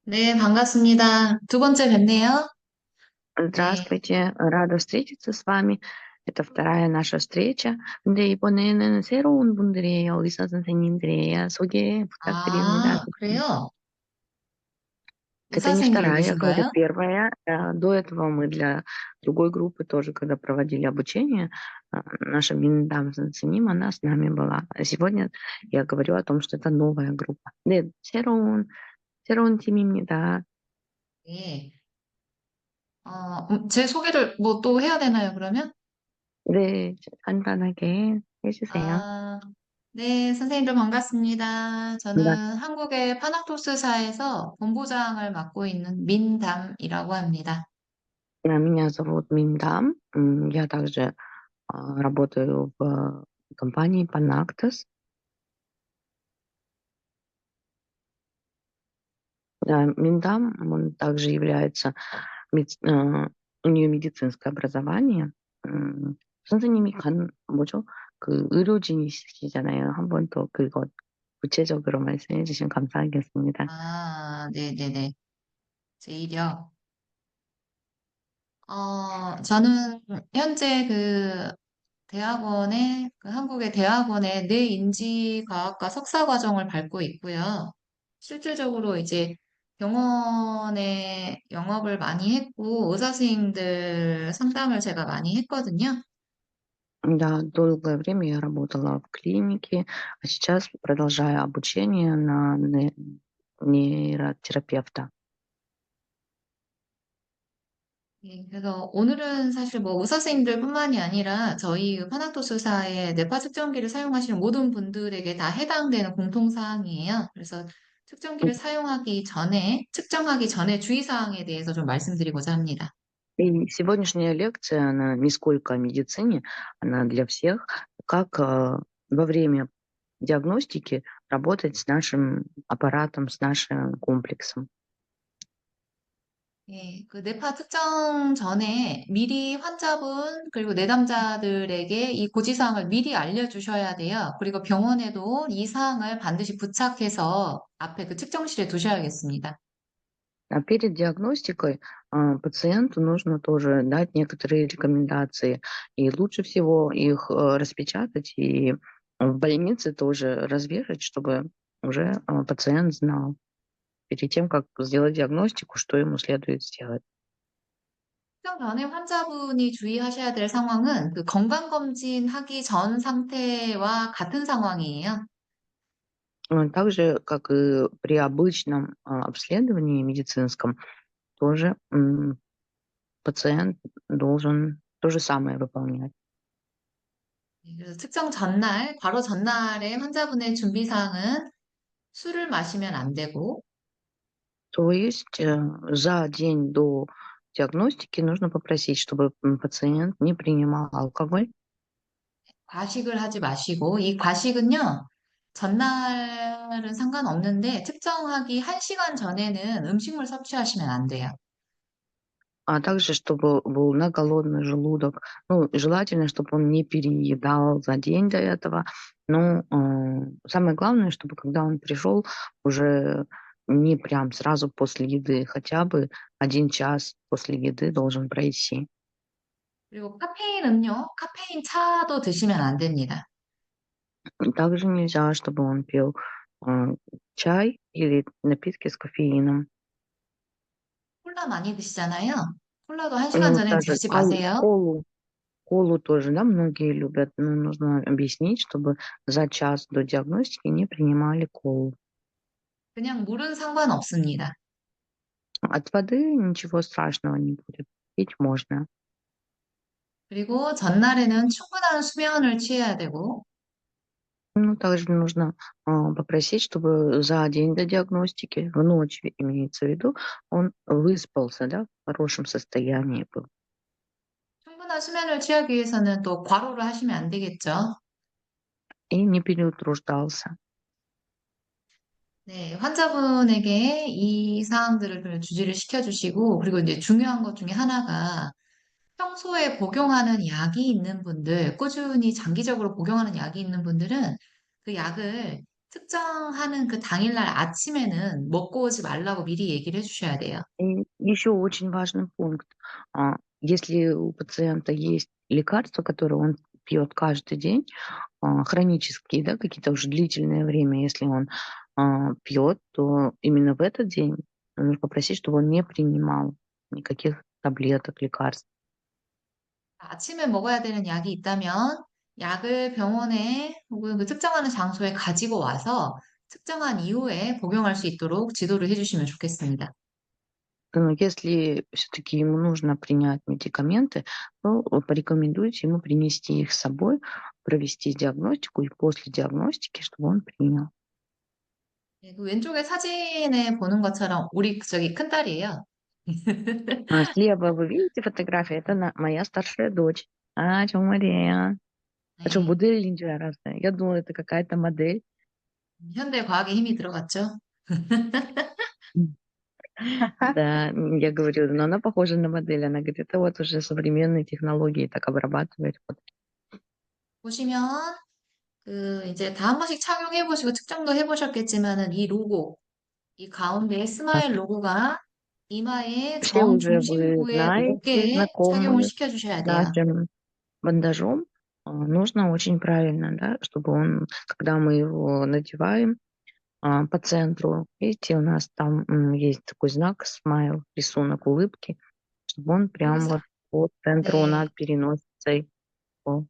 네, 반갑습니다. 두 번째 뵙네요. 네. Здравствуйте, рада встретиться с вами. Это вторая наша встреча. 네, 이번에는 새로운 분들이에요. 의사 선생님들이에요. 소개 부탁드립니다. 아, 그래요? 의사 Это не вторая, я говорю, 선생님이신가요? первая. До этого мы для другой группы тоже, когда проводили обучение, наша Миндам Занциним, она с нами была. А сегодня я говорю о том, что это новая группа. 네, 새로운 팀입니다. 네. 제 소개를 뭐 또 해야 되나요, 그러면? 네, 간단하게 해주세요. 아, 네, 선생님들 반갑습니다. 저는 한국의 파나토스사에서 본부장을 맡고 있는 민담이라고 합니다. Меня зовут Миндам. Я также работаю в компании Panactus. Да, Миндам, он также является, у нее медицинское образование. 선생님이 뭐죠? 그 의료진이시잖아요. 한 번 더 그거 구체적으로 말씀해 주시면 감사하겠습니다. 아, 네네네. 제 이력. 저는 현재 그 한국의 대학원의 뇌인지과학과 석사 과정을 밟고 있고요. 실질적으로 이제 병원에 영업을 많이 했고, 의사 선생님들 상담을 제가 많이 했거든요. Да, долгое время я работала в клинике, а сейчас продолжаю обучение на нейротерапевта. 예, 그래서 오늘은 사실 뭐 의사 선생님들뿐만이 아니라 저희 파나토스사의 뇌파 측정기를 사용하시는 모든 분들에게 다 해당되는 공통사항이에요. 그래서 측정기를 측정하기 전에 주의사항에 대해서 좀 말씀드리고자 합니다. И сегодняшняя лекция, она не сколько о медицине, она для всех, как во время диагностики работать с нашим аппаратом, с нашим комплексом. 예, 그 뇌파 측정 전에 미리 환자분 그리고 내담자들에게 이 고지사항을 미리 알려주셔야 돼요. 그리고 병원에도 이 사항을 반드시 부착해서 앞에 그 측정실에 두셔야겠습니다. А перед диагностикой пациенту нужно тоже дать некоторые рекомендации. И лучше всего их распечатать и в больнице тоже развешать, чтобы уже пациент знал перед тем, как сделать диагностику, что ему следует сделать. 측정 전에 환자분이 주의하셔야 될 상황은 그 건강검진 하기 전 상태와 같은 상황이에요. Так же, как и при обычном обследовании медицинском, тоже пациент должен то же самое выполнять. 네, 그래서 측정 전날, 바로 전날에 환자분의 준비사항은 술을 마시면 안 되고, То есть за день до диагностики нужно попросить, чтобы пациент не принимал алкоголь. 과식을 하지 마시고, 이 과식은요, 전날은 상관없는데, 측정하기 1시간 전에는 음식물 섭취하시면 안 돼요. А также, чтобы был на голодный желудок. Ну, желательно, чтобы он не переедал за день до этого. Но самое главное, чтобы когда он пришел, уже не прям сразу после еды, хотя бы 1 час после еды должен пройти. 그리고 카페인 음료, 카페인 차도 드시면 안 됩니다. И также нельзя, чтобы он пил э, чай или напитки с кофеином. 콜라 많이 드시잖아요. 콜라도 1시간 Ну, 전에 даже 드시지 마세요. колу тоже, да, многие любят, но нужно объяснить, чтобы за час до диагностики не принимали колу. 그냥 물은 상관없습니다. От воды ничего страшного не будет. Пить можно. 그리고 전날에는 충분한 수면을 취해야 되고, Ну, также нужно попросить, чтобы за день до диагностики, в ночь имеется в виду, он выспался, да, в хорошем состоянии был. 충분한 수면을 취하기 위해서는 또 과로를 하시면 안 되겠죠. И не переутруждался. 네, 환자분에게 이 사항들을 좀 주지를 시켜주시고, 그리고 이제 중요한 것 중에 하나가 평소에 복용하는 약이 있는 분들, 꾸준히 장기적으로 복용하는 약이 있는 분들은 그 약을 측정하는 그 당일날 아침에는 먹고 오지 말라고 미리 얘기를 해주셔야 돼요. И еще очень важный пункт. Если у пациента есть лекарства, которые он пьет каждый день, хронические, да, какие-то уже длительное время, если он пьет, то именно в этот день нужно попросить, чтобы он не принимал никаких таблеток, лекарств. 아침에 먹어야 되는 약이 있다면 약을 병원에 혹은 그 측정하는 장소에 가지고 와서 측정한 이후에 복용할 수 있도록 지도를 해주시면 좋겠습니다. Но если все-таки ему нужно принять медикаменты, то порекомендуйте ему принести их с собой, провести диагностику и после диагностики, чтобы он принял. 네, 그 왼쪽에 사진에 보는 것처럼 우리 저기 큰딸이에요. Слева вы видите фотографию? Это моя старшая дочь. Мария. А что, 네, модель нельзя 알았어요. Я думала, это какая-то модель. 현대 과학의 힘이 들어갔죠. М. Да, я говорю, но она похожа на модель. Она говорит, это вот уже современные технологии так обрабатывают. Вот. 보시면 이제 다 한 번씩 착용해 보시고 측정도 해 보셨겠지만은 이 로고, 이 가운데 А, 스마일 로고가 이마의 Все уже вы 정중심부의 знаете, 어깨에 착용을 знакомы 시켜 с 주셔야 돼요. нашим бандажом. Нужно очень правильно, да, чтобы он, когда мы его надеваем, по центру. Видите, у нас там, есть такой знак смайл, рисунок улыбки, чтобы он 그리고 прям вот по центру 네, над переносицей был.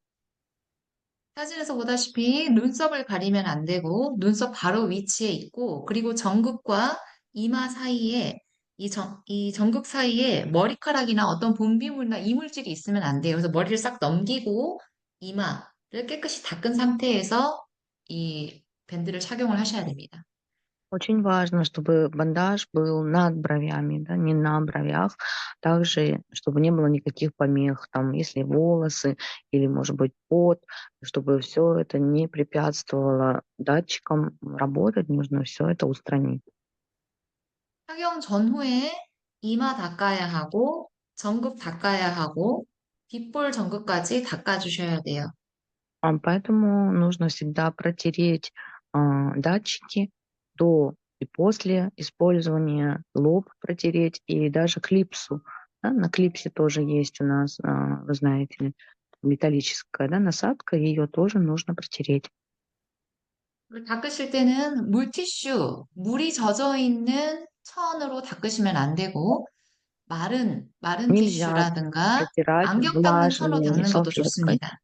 사진에서 보다시피 눈썹을 가리면 안 되고 눈썹 바로 위치에 있고 그리고 정극과 이마 사이에 이 정극 사이에 머리카락이나 어떤 분비물이나 이물질이 있으면 안 돼요. 그래서 머리를 싹 넘기고 이마를 깨끗이 닦은 상태에서 이 밴드를 착용을 하셔야 됩니다. Очень важно, чтобы бандаж был над бровями, да, не на бровях. Также, чтобы не было никаких помех, там, если волосы или, может быть, пот, чтобы все это не препятствовало датчикам работать, нужно все это устранить. 착용 전후에 이마 닦아야 하고 정극 닦아야 하고 귓볼 정극까지 닦아주셔야 돼요. Поэтому нужно всегда протереть, датчики до и после использования, лоб протереть и даже клипсу. Да, на клипсе тоже есть у нас, вы знаете, металлическая, да, насадка, ее тоже нужно протереть. 그리고 닦으실 때는 물티슈, 물이 젖어 있는 천으로 닦으시면 안 되고, 마른 Нельзя 티슈라든가 протирать 안경 닦는 천으로 влажной 닦는 것도 салфеткой. 좋습니다.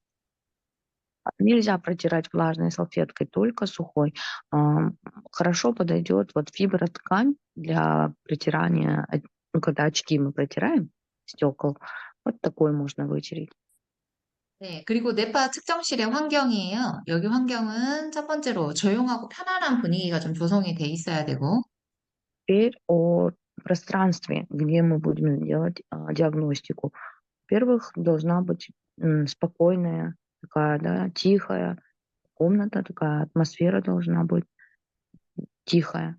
Нельзя протирать влажной салфеткой, только сухой. Ам, Хорошо подойдет вот фиброткань для протирания, ну, когда очки мы протираем, стекол, вот такой можно вытереть. 네, 그리고 뇌파 측정실의 환경이에요. 여기 환경은 첫 번째로 조용하고 편안한 분위기가 좀 조성이 돼 있어야 되고, Теперь о пространстве, где мы будем делать диагностику. Во-первых, должна быть спокойная, такая, да, тихая комната, такая атмосфера должна быть тихая.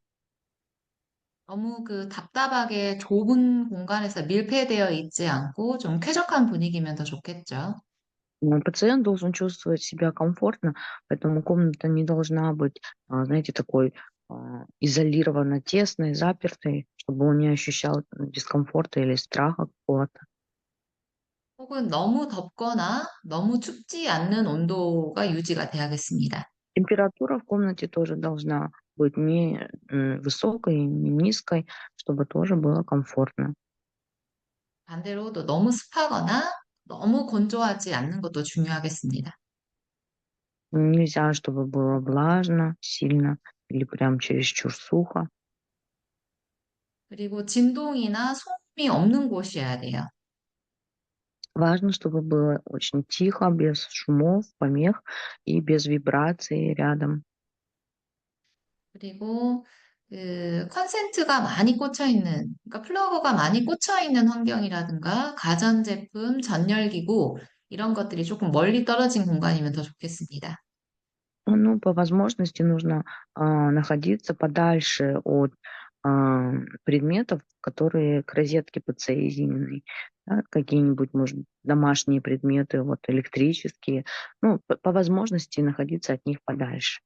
너무 답답하게 좁은 공간에서 밀폐되어 있지 않고 좀 쾌적한 분위기면 더 좋겠죠. Пациент должен чувствовать себя комфортно, поэтому комната не должна быть, знаете, такой, изолированно тесной, запертой, чтобы он не ощущал дискомфорта или страха какого-то. 혹은 너무 덥거나 너무 춥지 않는 온도가 유지가 돼야겠습니다. Температура в комнате тоже должна быть не высокой, не низкой, чтобы тоже было комфортно. 반대로 또 너무 습하거나 너무 건조하지 않는 것도 중요하겠습니다. Нельзя, чтобы было влажно сильно или прям чересчур сухо. 그리고 진동이나 소음이 없는 곳이어야 돼요. Важно, чтобы было очень тихо, без шумов, помех и без вибраций рядом. 그리고 컨센트가 많이 꽂혀 있는, 그러니까 플러그가 많이 꽂혀 있는 환경이라든가 가전제품, 전열기구 이런 것들이 조금 멀리 떨어진 공간이면 더 좋겠습니다. Ну, по возможности нужно, находиться подальше от, предметов, которые к розетке подсоединены. Да, какие-нибудь, может, домашние предметы, вот электрические. Ну, по возможности находиться от них подальше.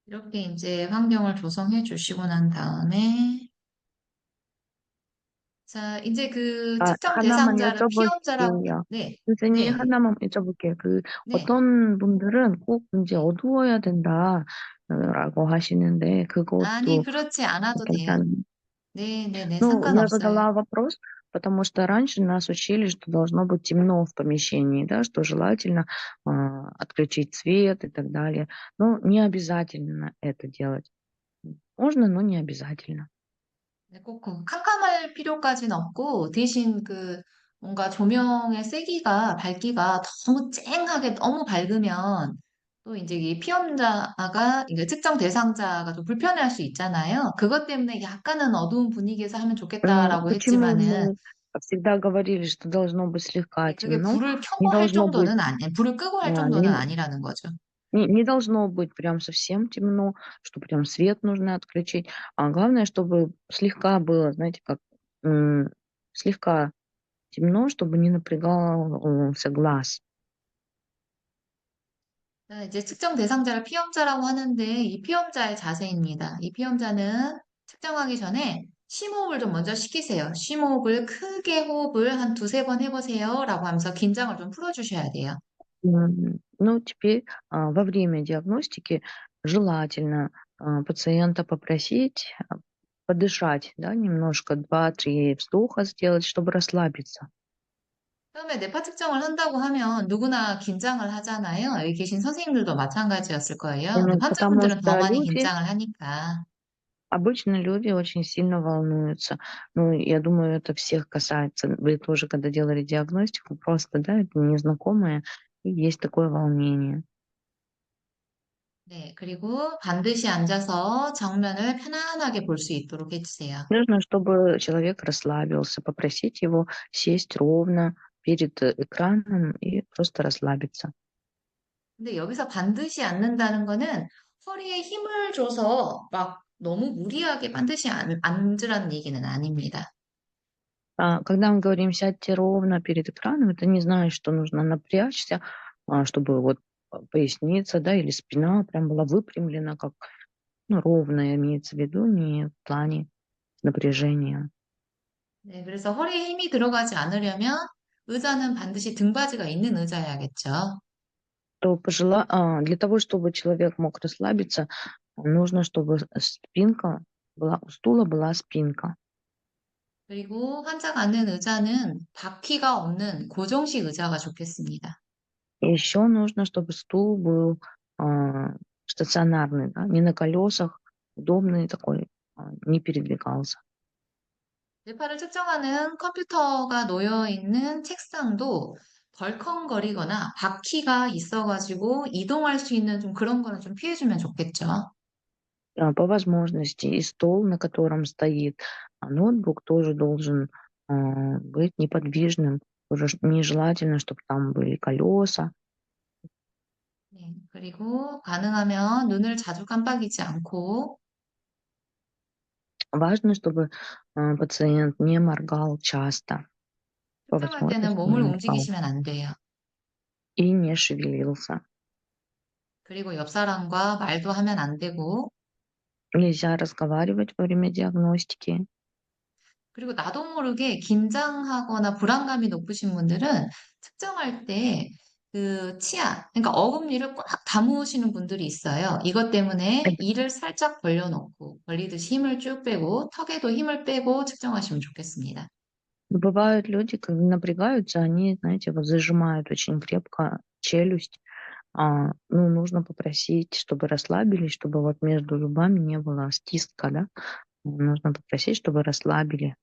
이렇게 이제 환경을 조성해 주시고 난 다음에, 자, 이제 그 측정 하나만 대상자를 피험자라고, 여쭤볼게요. 네, 선생님, 네, 하나만 여쭤볼게요. 네, 어떤 분들은 꼭 이제 네. 어두워야 된다, 라고 하시는데, 아니, 그것도 그렇지 않아도 돼요. 괜찮. 네, 네, 네, Ну, я 상관없어요. задала вопрос, потому что раньше нас учили, что должно быть темно в помещении, да, что желательно отключить свет и так далее. Но не обязательно это делать. Можно, но не обязательно. 네, 꼭그 캄캄할 필요까지는 없고, 대신 그 뭔가 조명의 세기가, 밝기가 너무 쨍하게 너무 밝으면 또 이제 이 피험자가, 이게 측정 대상자가 좀 불편해할 수 있잖아요. 그것 때문에 약간은 어두운 분위기에서 하면 좋겠다라고 Почему 했지만은, мы всегда говорили, что должно быть слегка 네, 그게 темно, 불을 не 켜고 할 должно быть, 정도는 아니, 불을 끄고 할 정도는 не, 아니라는 거죠. не должно быть прям совсем темно, что прям свет нужно отключить. А главное, чтобы слегка было, знаете, как слегка темно, чтобы не напрягался глаз. 자, 이제 측정 대상자를 피험자라고 하는데 이 피험자의 자세입니다. 이 피험자는 측정하기 전에 심호흡을 좀 먼저 시키세요. 심호흡을 크게 호흡을 한 두세 번 해보세요. 라고 하면서 긴장을 좀 풀어주셔야 돼요. Ну, теперь, во время диагностики желательно, пациента попросить, подышать, да, немножко, 2-3 вздоха сделать, чтобы расслабиться. 처음에 뇌파 측정을 한다고 하면 누구나 긴장을 하잖아요. 여기 계신 선생님들도 마찬가지였을 거예요. 근데 Потому 환자분들은 더 что 많이 люди, 긴장을 하니까. обычно люди очень сильно волнуются. Ну, я думаю, это всех касается. Вы тоже, когда делали диагностику, просто, да, это незнакомое, и есть такое волнение. 네, 그리고 반드시 앉아서 정면을 편안하게 볼 수 있도록 해주세요. Нужно, чтобы человек расслабился, попросить его сесть ровно перед экраном и просто расслабиться. 근데 여기서 반드시 앉는다는 거는 허리에 힘을 줘서 막 너무 무리하게 반드시 앉으라는 얘기는 아닙니다. Когда мы говорим «сядьте ровно перед экраном», это не значит, что нужно напрячься, чтобы вот поясница, да, или спина прям была выпрямлена, как, ну, ровная имеется в виду, не в плане напряжения. 네, 그래서 허리에 힘이 들어가지 않으려면 의자는 반드시 등받이가 있는 의자여야겠죠. Для того, чтобы человек мог расслабиться, нужно, чтобы спинка была, у стула была спинка. 그리고 환자가 앉는 의자는 바퀴가 없는 고정식 의자가 좋겠습니다. И еще нужно, чтобы стул был, стационарный, да, не на колесах, удобный такой, не передвигался. 뇌파를 측정하는 컴퓨터가 놓여 있는 책상도 덜컹거리거나 바퀴가 있어가지고 이동할 수 있는 좀 그런 거는 좀 피해주면 좋겠죠. По возможности и стол, на котором стоит, ноутбук, тоже должен, быть неподвижным. Тоже нежелательно, чтобы там были колеса. 네, 그리고 가능하면 눈을 자주 깜빡이지 않고 Важно, чтобы, пациент не моргал часто, по 측정할 때는 возможности 몸을 не моргал 움직이시면 안 돼요. и не шевелился. 그리고 옆 사람과 말도 하면 안 되고, Нельзя разговаривать во время диагностики. 그리고 나도 모르게 긴장하거나 불안감이 높으신 분들은 측정할 때 그 치아, 그러니까 어금니를 꽉 다무시는 분들이 있어요. 이것 때문에 이를 살짝 벌려놓고, 벌리듯이 힘을 쭉 빼고, 턱에도 힘을 빼고 측정하시면 좋겠습니다. Но бывают люди, когда напрягаются, они, знаете, вот зажимают очень крепко челюсть. Ну, нужно попросить, чтобы расслабились, чтобы вот между зубами не было стиска, да. Нужно попросить, чтобы расслабили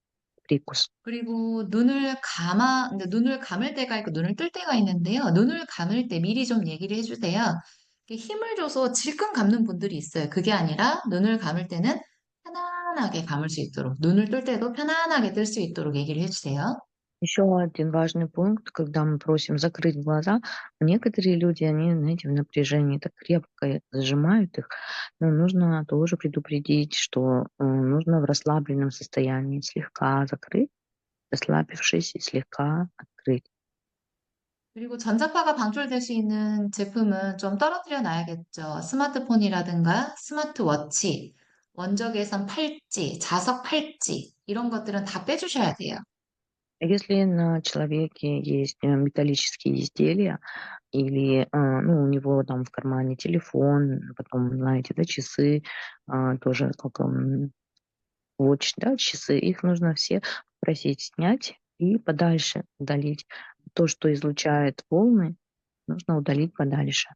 прикус. 그리고 근데 눈을 감을 때가 있고 눈을 뜰 때가 있는데요. 눈을 감을 때 미리 좀 얘기를 해주세요. 이렇게 힘을 줘서 질끈 감는 분들이 있어요. 그게 아니라 눈을 감을 때는 편안하게 감을 수 있도록, 눈을 뜰 때도 편안하게 뜰 수 있도록 얘기를 해주세요. Еще один важный пункт, когда мы просим закрыть глаза, некоторые люди, они, знаете, в напряжении так крепко зажимают их, но нужно тоже предупредить, что нужно в расслабленном состоянии слегка закрыть, расслабившись и слегка открыть. 그리고 전자파가 방출될 수 있는 제품은 좀 떨어뜨려 놔야겠죠. 스마트폰이라든가 스마트워치, 원적외선 팔찌, 자석 팔찌, 이런 것들은 다 빼주셔야 돼요. Если на человеке есть, металлические изделия или, ну, у него там в кармане телефон, потом, знаете, да, часы, тоже как, watch, да, часы, их нужно все попросить снять и подальше удалить. То, что излучает волны, нужно удалить подальше.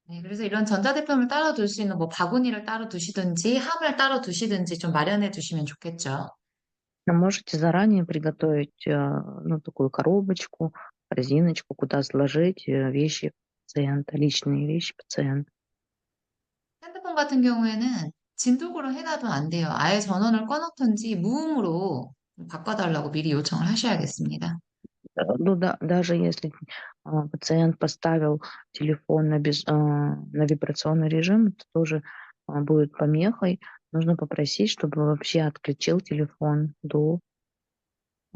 네, 그래서 이런 전자제품을 따로 둘 수 있는 뭐 바구니를 따로 두시든지 함을 따로 두시든지 좀 마련해 두시면 좋겠죠. Можете заранее приготовить, ну, такую коробочку, корзиночку, куда сложить, вещи пациента, личные вещи пациента. 핸드폰 같은 경우에는 진동으로 해놔도 안 돼요. 아예 전원을 꺼놓든지 무음으로 바꿔달라고 미리 요청을 하셔야겠습니다. Ну да, даже если, пациент поставил телефон на вибрационный режим, это тоже, будет помехой. Нужно попросить, чтобы вообще отключил телефон 그리고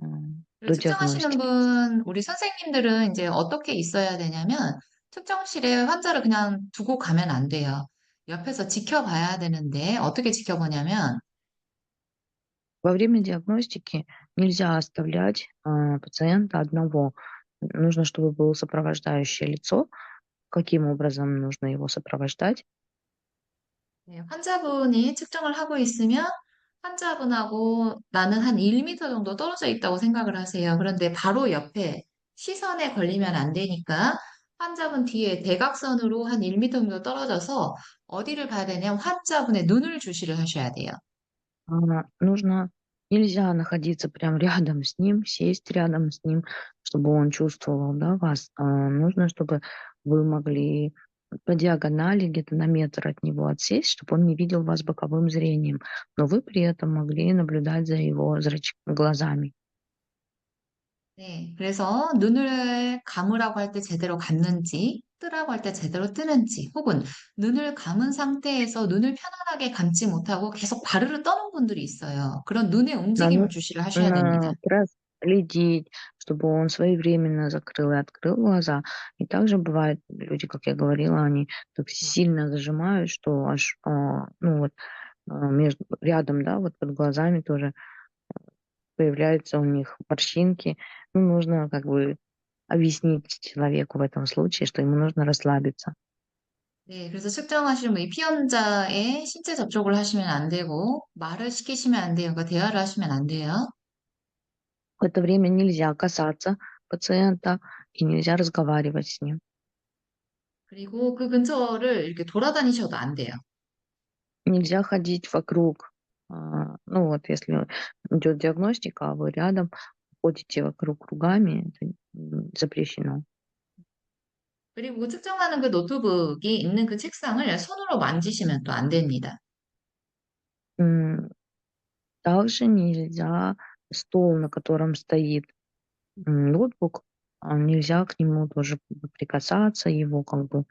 до 측정하시는 диагностики. 분, 우리 선생님들은 이제 어떻게 있어야 되냐면, 측정실에 환자를 그냥 두고 가면 안 돼요. 옆에서 지켜봐야 되는데, 어떻게 지켜보냐면, Во время диагностики нельзя оставлять, пациента одного. Нужно, чтобы было сопровождающее лицо. Каким образом нужно его сопровождать? 네, 환자분이 측정을 하고 있으면, 환자분하고 나는 한 1m 정도 떨어져 있다고 생각을 하세요. 그런데 바로 옆에 시선에 걸리면 안 되니까, 환자분 뒤에 대각선으로 한 1m 정도 떨어져서 어디를 봐야 되냐면, 환자분의 눈을 주시를 하셔야 돼요. Нужно нельзя находиться прям рядом с ним, сесть рядом с ним, чтобы он чувствовал, да, вас. Нужно, чтобы вы могли по диагонали где-то на метр от него отсесть, чтобы он не видел вас боковым зрением, но вы при этом могли наблюдать за его глазами. 네, 그래서 눈을 감으라고 할 때 제대로 감는지, 뜨라고 할 때 제대로 뜨는지, 혹은 눈을 감은 상태에서 눈을 편안하게 감지 못하고 계속 바르르 떠는 분들이 있어요. 그런 눈의 움직임을 Надо 주시를 하셔야 됩니다. проследить, чтобы он своевременно закрыл и открыл глаза. И также бывает, люди, как я говорила, они так сильно зажимают, что аж, ну вот, между рядом, да, вот под глазами тоже появляются у них морщинки. Ну, нужно как бы объяснить человеку в этом случае, что ему нужно расслабиться. 네, 그래서 측정하시는 이 피험자의 신체 접촉을 하시면 안 되고, 말을 시키시면 안 돼요. 그러니까 대화를 하시면 안 돼요. В это время нельзя касаться пациента и нельзя разговаривать с ним. 그리고 그 근처를 이렇게 돌아다니셔도 안 돼요. Нельзя ходить вокруг. Ну вот если идет диагностика, а вы рядом, ходите вокруг кругами, это, запрещено. 그리고 측정하는 그 노트북이 있는 그 책상을 손으로 만지시면 또 안 됩니다. М, Также нельзя стол, на котором стоит, ноутбук, нельзя к нему тоже прикасаться, его как бы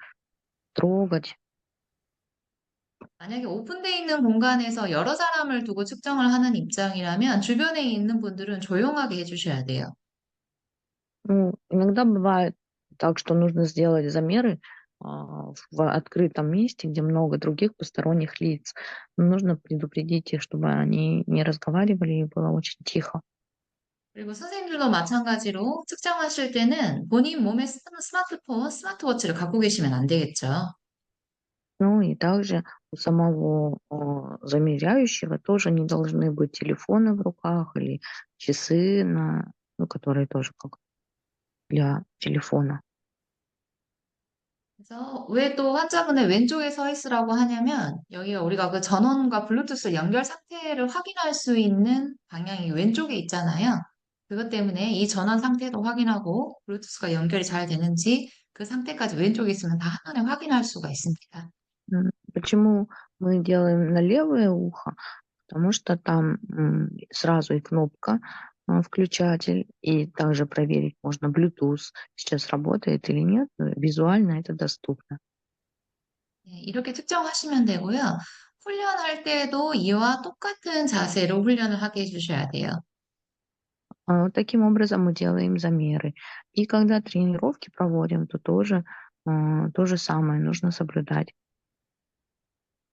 трогать. 만약에 오픈되어 있는 공간에서 여러 사람을 두고 측정을 하는 입장이라면 주변에 있는 분들은 조용하게 해주셔야 돼요. Ну, иногда бывает так, что нужно сделать замеры, в открытом месте, где много других посторонних лиц. Нужно предупредить их, чтобы они не разговаривали и было очень тихо. 그리고 선생님들도 마찬가지로 측정하실 때는 본인 몸에 스마트폰, 스마트워치를 갖고 계시면 안 되겠죠. Ну и также у самого, замеряющего тоже не должны быть телефоны в руках или часы, ну, которые тоже как для телефона. 그래서 왜 또 환자분의 왼쪽에 서 있으라고 하냐면 여기가 우리가 그 전원과 블루투스 연결 상태를 확인할 수 있는 방향이 왼쪽에 있잖아요. 그것 때문에 이 전원 상태도 확인하고 블루투스가 연결이 잘 되는지 그 상태까지 왼쪽에 있으면 다 한눈에 확인할 수가 있습니다. Почему мы делаем на левое ухо? Потому что там, сразу и кнопка, включатель, и также проверить можно Bluetooth сейчас работает или нет. Визуально это доступно. 네, 이렇게 측정하시면 되고요. 훈련할 때도 이와 똑같은 자세로 훈련을 하게 해주셔야 돼요. Таким образом мы делаем замеры. И когда тренировки проводим, то тоже то же самое нужно соблюдать.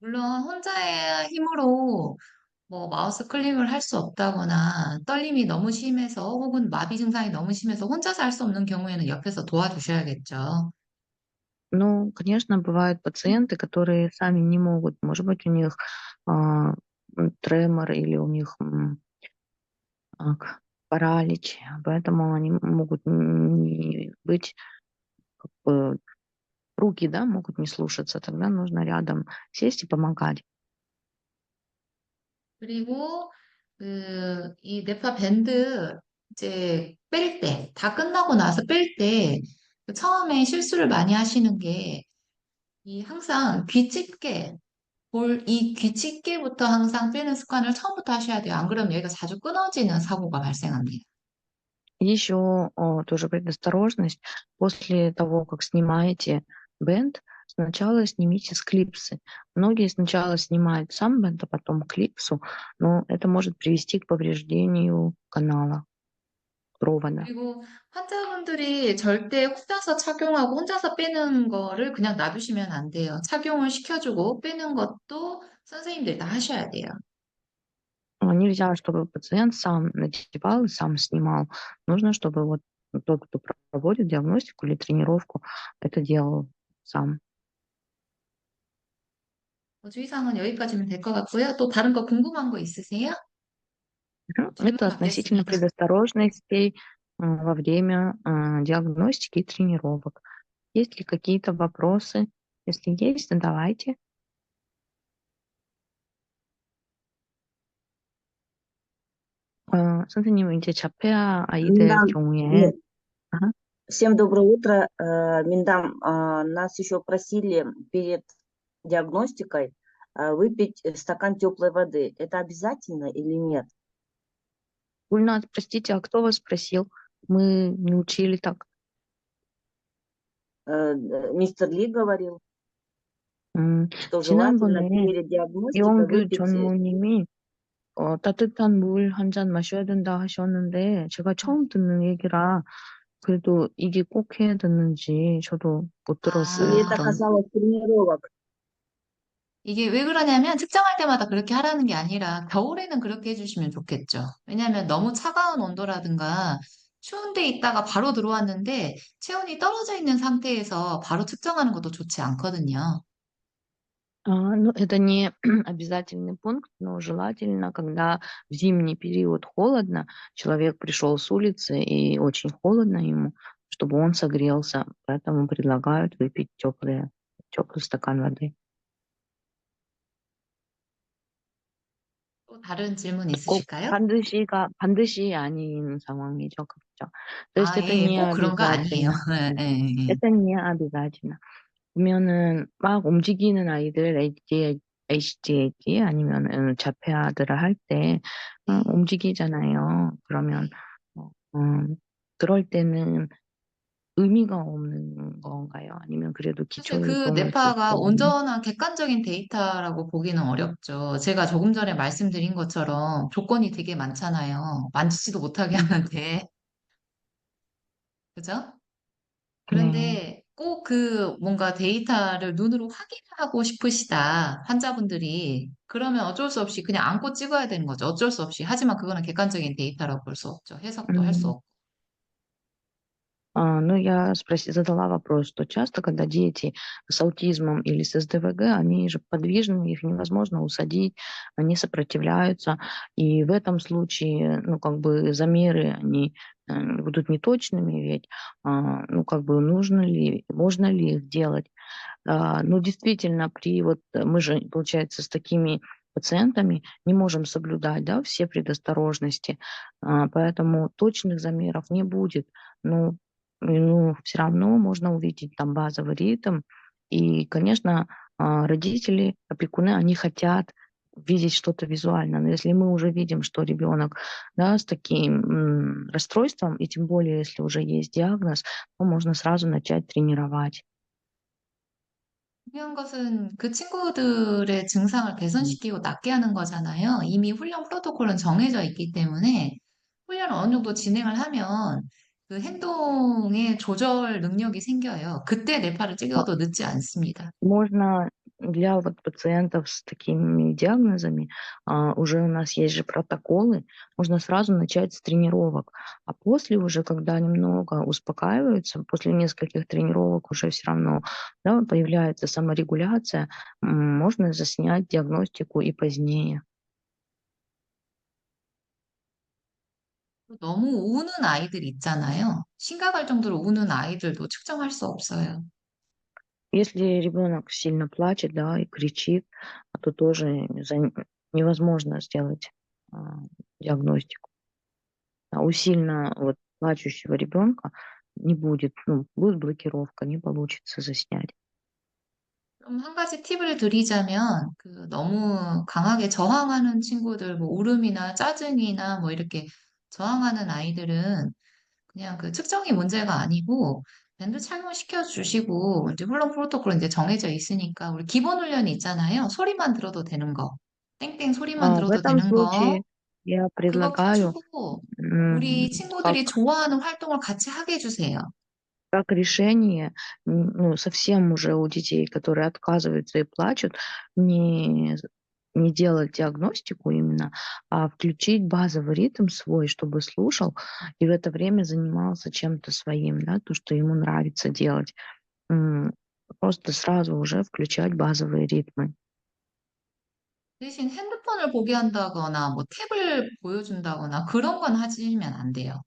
물론 혼자의 힘으로 뭐 마우스 클릭을 할 수 없다거나 떨림이 너무 심해서 혹은 마비 증상이 너무 심해서 혼자서 할 수 없는 경우에는 옆에서 도와주셔야겠죠. Ну, конечно, бывают пациенты, которые сами не могут. Может быть, у них а, тремор или у них паралич, поэтому они могут не быть, э, руки, да, могут не слушаться. Тогда нужно рядом сесть и помогать. 그리고 이 뇌파 밴드 이제 뺄 때, 다 끝나고 나서 뺄 때, 그 처음에 실수를 많이 하시는 게, 이 항상 귀집게, 이 귀집게부터 항상 빼는 습관을 처음부터 하셔야 돼요. 안 그러면 여기가 자주 끊어지는 사고가 발생합니다. Еще тоже предосторожность. После того, как снимаете бэнд, сначала снимите с клипсы. Многие сначала снимают сам бэнд, а потом клипсу, но это может привести к повреждению канала, провода. 그리고 환자분들이 절대 혼자서 착용하고 혼자서 빼는 거를 그냥 놔두시면 안 돼요. 착용을 시켜주고 빼는 것도 선생님들이 다 하셔야 돼요. Нельзя, чтобы пациент сам надевал и сам снимал. Нужно, чтобы вот тот, кто проводит диагностику или тренировку, это делал сам. 주의사항은 여기까지면 될 것 같고요. 또 다른 거 궁금한 거 있으세요? 질문 Это относительно 받겠습니다. предосторожностей во время диагностики и тренировок. Есть ли какие-то вопросы? Если есть, задавайте. 선생님, 이제 자폐아 아이들 Миндам, 경우에 ага. всем доброе утро. Миндам, нас еще просили перед диагностикой выпить стакан теплой воды. Это обязательно или нет? Гульназ, простите, а кто вас спросил? Мы не учили так. Мистер Ли говорил, что желательно 지난번에 перед диагностикой 이용규 выпить. 전무님이 따뜻한 물 한 잔 마셔야 된다 하셨는데 제가 처음 듣는 얘기라 그래도 이게 꼭 해야 되는지 저도 못 들었어요, Или это 아, 그런. касалось тренировок? 이게 왜 그러냐면 측정할 때마다 그렇게 하라는 게 아니라 겨울에는 그렇게 해주시면 좋겠죠. 왜냐하면 너무 차가운 온도라든가 추운 데 있다가 바로 들어왔는데 체온이 떨어져 있는 상태에서 바로 측정하는 것도 좋지 않거든요. Ну, это не обязательный пункт, но желательно, когда в зимний период холодно, человек пришел с улицы и очень холодно ему, чтобы он согрелся. Поэтому предлагают выпить теплый стакан воды. 또 다른 질문 꼭 있으실까요? 반드시 아닌 상황이죠. 그렇죠. То есть 아, это 예, не 꼭 그런 거 아니에요. обязательно. 예, 예, 예. Это не обязательно. 그러면은 막 움직이는 아이들 HDAD 아니면은 자폐아들을 할 때 네. 움직이잖아요. 그러면 어 그럴 때는 의미가 없는 건가요? 아니면 그래도 사실 기초 그 활동을 뇌파가 그렇게 온전한 객관적인 데이터라고 보기는 어렵죠. 제가 조금 전에 말씀드린 것처럼 조건이 되게 많잖아요. 만지지도 못하게 음 하는데. 그죠? 네. 그런데 꼭 그 뭔가 데이터를 눈으로 확인하고 싶으시다, 환자분들이. 그러면 어쩔 수 없이 그냥 안고 찍어야 되는 거죠. 어쩔 수 없이. 하지만 그거는 객관적인 데이터라고 볼 수 없죠. 해석도 할 수 음. 없고. Ну, я задала вопрос, что часто, когда дети с аутизмом или с СДВГ, они же подвижны, их невозможно усадить, они сопротивляются. И в этом случае, ну, как бы замеры, они будут неточными, ведь, ну, как бы можно ли их делать? Ну, действительно, мы же, получается, с такими пациентами не можем соблюдать, да, все предосторожности, поэтому точных замеров не будет. Ну, все равно можно увидеть там базовый ритм. И, конечно, родители, опекуны, они хотят видеть что-то визуально. Но если мы уже видим, что ребенок, да, с таким расстройством, и тем более, если уже есть диагноз, то можно сразу начать тренировать. 중요한 것은 그 친구들의 증상을 개선시키고 낫게 하는 거잖아요. 이미 훈련 프로토콜은 정해져 있기 때문에 훈련을 어느 정도 진행을 하면 그 행동의 조절 능력이 생겨요. 그때 뇌파를 찍어도 늦지 않습니다. Можно для вот пациентов с такими диагнозами, уже у нас есть же протоколы, можно сразу начать с тренировок. А после уже, когда немного успокаиваются, после нескольких тренировок уже все равно, да, появляется саморегуляция, можно заснять диагностику и позднее. 너무 우는 아이들 있잖아요. 심각할 정도로 우는 아이들도 측정할 수 없어요. Если ребенок сильно плачет, да, и кричит, то тоже невозможно сделать а, диагностику. А у сильно вот плачущего ребенка не будет, ну, будет блокировка, не получится заснять. 좀 한 가지 팁을 드리자면, 너무 강하게 저항하는 친구들, 뭐 울음이나 짜증이나 뭐 이렇게 저항하는 아이들은 그냥 그 측정이 문제가 아니고 밴드 착용시켜 주시고 이제 훈련 프로토콜 이제 정해져 있으니까 우리 기본 훈련이 있잖아요. 소리만 들어도 되는 거. 땡땡 소리만 В 들어도 этом 되는 거. случае я 그거 предлагаю, 켜주고 м, 우리 친구들이 как 좋아하는 활동을 같이 하게 해주세요. как решение, ну, совсем уже у детей, которые отказываются и плачут, не не делать диагностику именно, а включить базовый ритм свой, чтобы слушал и в это время занимался чем-то своим, да, то, что ему нравится делать. М, Просто сразу уже включать базовые ритмы. 대신 핸드폰을 보게 한다거나 뭐 탭을 보여준다거나 그런 건 하시면 안 돼요.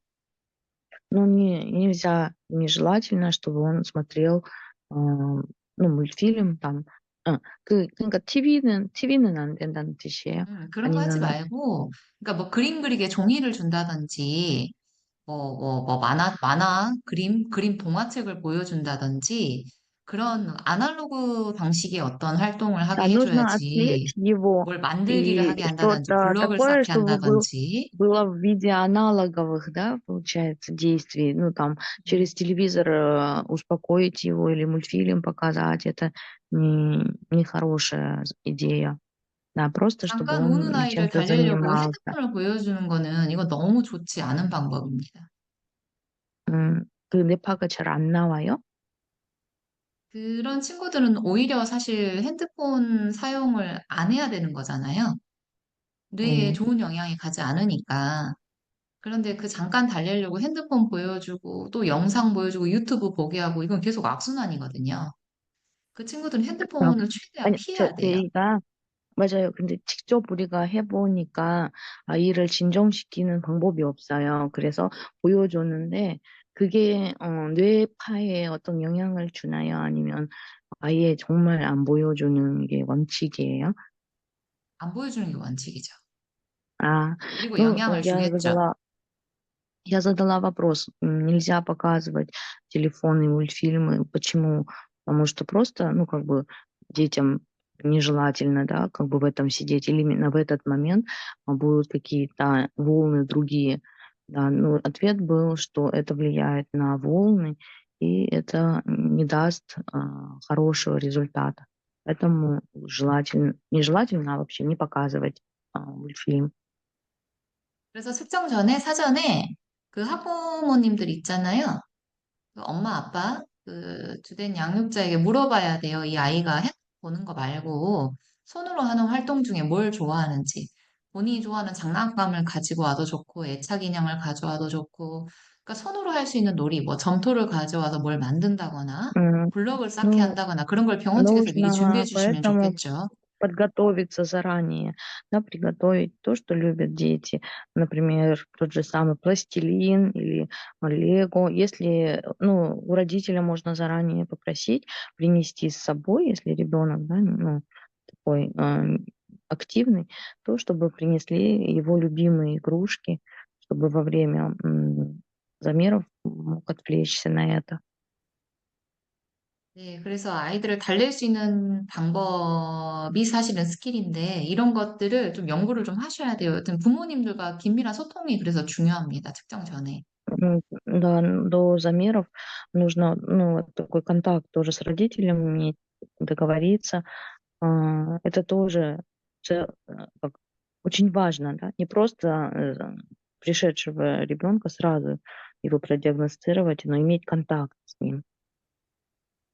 Ну, нельзя, нежелательно, чтобы он смотрел, ну, мультфильм там. 그러니까 TV는 안 된다는 뜻이에요? 그런 거 하지 아니면은 말고, 그러니까 뭐 그림 그리게 종이를 준다든지, 뭐 만화, 그림 동화책을 보여준다든지, 그런 아날로그 방식의 어떤 활동을 하게 нужно отвлечь 해줘야지, его 뭘 만들기를 и 하게 한다든지, что-то 블럭을 такое, 쌓게 чтобы 한다든지, было в виде аналоговых, да, получается, действий. Ну, там, 음, через телевизор, успокоить его или мультфильм показать. Это не хорошая идея. Да, просто чтобы 잠깐 우는 он 아이를 чем-то 달래려고 занимался. 핸드폰을 보여주는 거는 이거 너무 좋지 않은 방법입니다. 뇌파가 잘 안 나와요? 그런 친구들은 오히려 사실 핸드폰 사용을 안 해야 되는 거잖아요. 뇌에 예. 좋은 영향이 가지 않으니까. 그런데 그 잠깐 달래려고 핸드폰 보여주고 또 영상 보여주고 유튜브 보게 하고 이건 계속 악순환이거든요. 그 친구들은 어. 핸드폰을 최대한 아니 피해야 돼요. 저희가 맞아요. 근데 직접 우리가 해 보니까 아이를 진정시키는 방법이 없어요. 그래서 보여줬는데 그게 뇌파에 어떤 영향을 주나요? 아니면 아예 정말 안 보여주는 게 원칙이에요? 안 보여주는 게 원칙이죠. А, 그리고 ну, 영향을 я 주겠죠. задала вопрос, нельзя показывать телефоны, мультфильмы. Почему? Потому что просто, ну, как бы детям нежелательно, да, как бы в этом сидеть. Или именно в этот момент будут какие-то волны другие. Да, ну, ответ был, что это влияет на волны, и это не даст хорошего результата. Поэтому нежелательно, а вообще не показывать мультфильм. 그래서 측정 전에 사전에 그 학부모님들 있잖아요. 그 엄마, 아빠, 그 주된 양육자에게 물어봐야 돼요. 이 아이가 핸드폰 보는 거 말고 손으로 하는 활동 중에 뭘 좋아하는지. 본인이 좋아하는 장난감을 가지고 와도 좋고, 애착 인형을 가져와도 좋고, 그러니까 손으로 할 수 있는 놀이, 뭐 점토를 가져와서 뭘 만든다거나, М, 블럭을 쌓게 Ну, 한다거나, 그런 걸 병원 측에서 미리 준비해 нужно 주시면 поэтому 좋겠죠. подготовиться заранее, да, приготовить то, что любят дети. Например, тот же самый пластилин или лего. Если, ну, у родителя можно заранее попросить принести с собой, если ребенок, да, ну, такой активный, то чтобы принесли его любимые игрушки, чтобы во время замеров мог отвлечься на это. 네, 그래서 아이들을 달랠 수 있는 방법이 사실은 스킬인데, 이런 것들을 좀 연구를 좀 하셔야 돼요. 여튼 부모님들과 긴밀한 소통이 그래서 중요합니다. 측정 전에. Да, до замеров нужно, ну, вот такой контакт тоже с родителем иметь, договориться. Это тоже как очень важно, да. Не просто, пришедшего ребенка сразу его продиагностировать, но иметь контакт с ним.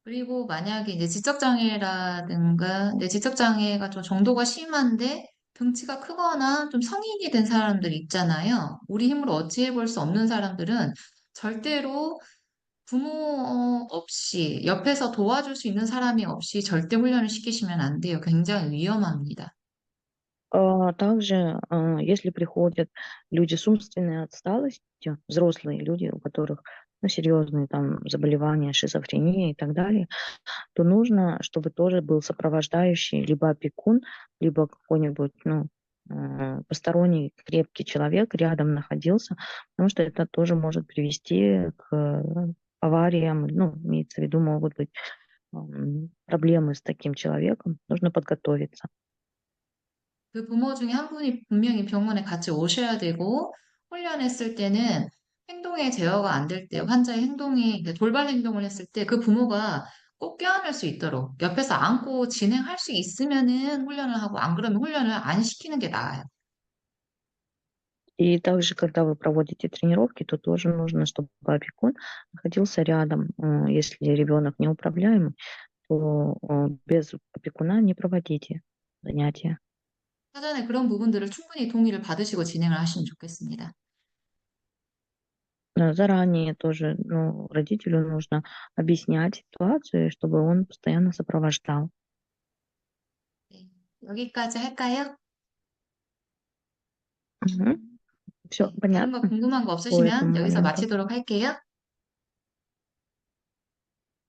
그리고 만약에 이제 지적장애라든가, 이제 지적장애가 좀 정도가 심한데 등치가 크거나 좀 성인이 된 사람들 있잖아요. 우리 힘으로 어찌해 볼 수 없는 사람들은 절대로 부모 없이 옆에서 도와줄 수 있는 사람이 없이 절대 훈련을 시키시면 안 돼요. 굉장히 위험합니다. Также, если приходят люди с умственной отсталостью, взрослые люди, у которых, ну, серьезные там заболевания, шизофрения и так далее, то нужно, чтобы тоже был сопровождающий либо опекун, либо какой-нибудь, ну, посторонний крепкий человек рядом находился, потому что это тоже может привести к авариям. Ну, имеется в виду, могут быть проблемы с таким человеком. Нужно подготовиться. 그 부모 중에 한 분이 분명히 병원에 같이 오셔야 되고, 훈련했을 때는 행동에 제어가 안 될 때, 환자의 행동이, 이제 돌발 행동을 했을 때 그 부모가 꼭 껴안을 수 있도록 옆에서 안고 진행할 수 있으면은 훈련을 하고, 안 그러면 훈련을 안 시키는 게 나아요. И также, когда вы проводите тренировки, то тоже нужно, чтобы опекун находился рядом. Если ребенок неуправляемый, то без опекуна не проводите занятия. 사전에 그런 부분들을 충분히 동의를 받으시고 진행을 하시면 좋겠습니다. Заранее тоже, ну, родителю нужно объяснять ситуацию, чтобы он постоянно сопровождал. 네, 여기까지 할까요? Все 네, 다른 거 понятно 궁금한 거 по 없으시면 этому 여기서 моменту. 마치도록 할게요.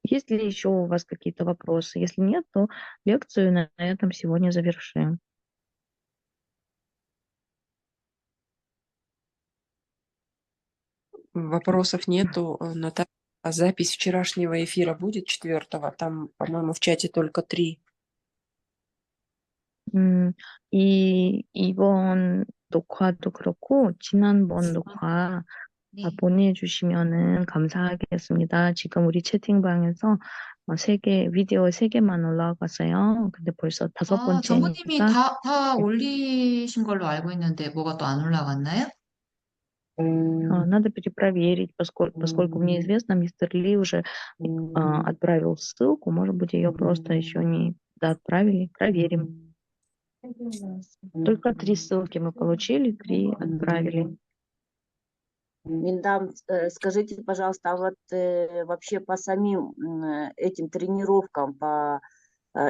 Есть ли еще у вас какие-то вопросы? Если нет, то лекцию на этом сегодня завершим. Вопросов нету, Наталья. А запись вчерашнего эфира будет 4-го? Там, по-моему, в чате только 3. 이번 녹화도 그렇고 지난번 녹화 네. 보내주시면은 감사하겠습니다. 지금 우리 채팅방에서 비디오 3개만 올라갔어요. 근데 벌써 5번째니까. 정부님이 다 올리신 걸로 알고 있는데 뭐가 또 안 올라갔나요? Надо перепроверить, поскольку мне известно, мистер Ли уже отправил ссылку. Может быть, ее просто еще не отправили. Проверим. Только 3 ссылки мы получили, 3 отправили. Миндам, скажите, пожалуйста, а вот вообще по самим этим тренировкам, по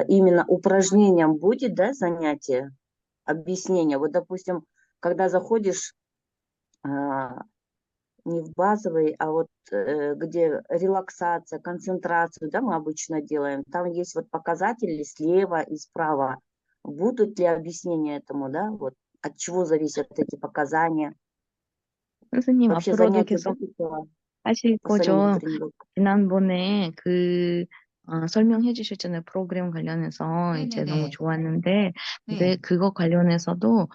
именно упражнениям будет, да, занятие, объяснение? Вот, допустим, когда заходишь не в базовый, а вот где релаксация, концентрацию, да, мы обычно делаем, там есть вот показатели слева и справа. Будут ли объяснения этому, да, вот от чего зависят эти показания? 선생님, вообще 앞으로도 занятия 계속 будут 하실 по самим 거죠? тренировкам? 지난번에 설명해 주셨잖아요. 프로그램 관련해서 이제 너무 네네네. 좋았는데, 근데 네. 그거 관련해서도,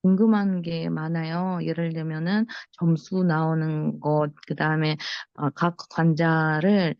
궁금한 게 많아요. 예를 들면은 점수 나오는 것, 그 다음에, 각 관자를,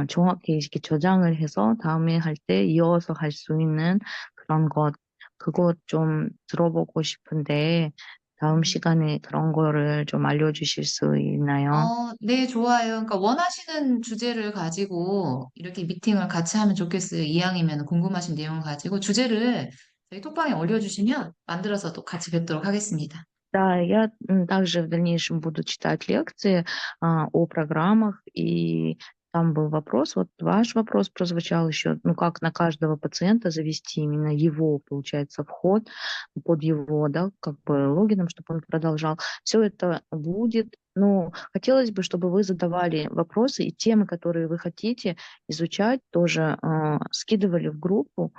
정확히 이렇게 저장을 해서 다음에 할 때 이어서 할 수 있는 그런 것, 그거 좀 들어보고 싶은데, 다음 시간에 그런 거를 좀 알려주실 수 있나요? 네, 좋아요. 그러니까 원하시는 주제를 가지고 이렇게 미팅을 같이 하면 좋겠어요. 이왕이면 궁금하신 내용을 가지고 주제를 저희 톡방에 올려주시면 만들어서 또 같이 뵙도록 하겠습니다. Да, я также в дальнейшем буду читать лекции о программах, и там был вопрос, вот ваш вопрос прозвучал еще, ну как на каждого пациента завести именно его, получается, вход под его, да, как бы логином, чтобы он продолжал. Все это будет, но хотелось бы, чтобы вы задавали вопросы и темы, которые вы хотите изучать, тоже скидывали в группу.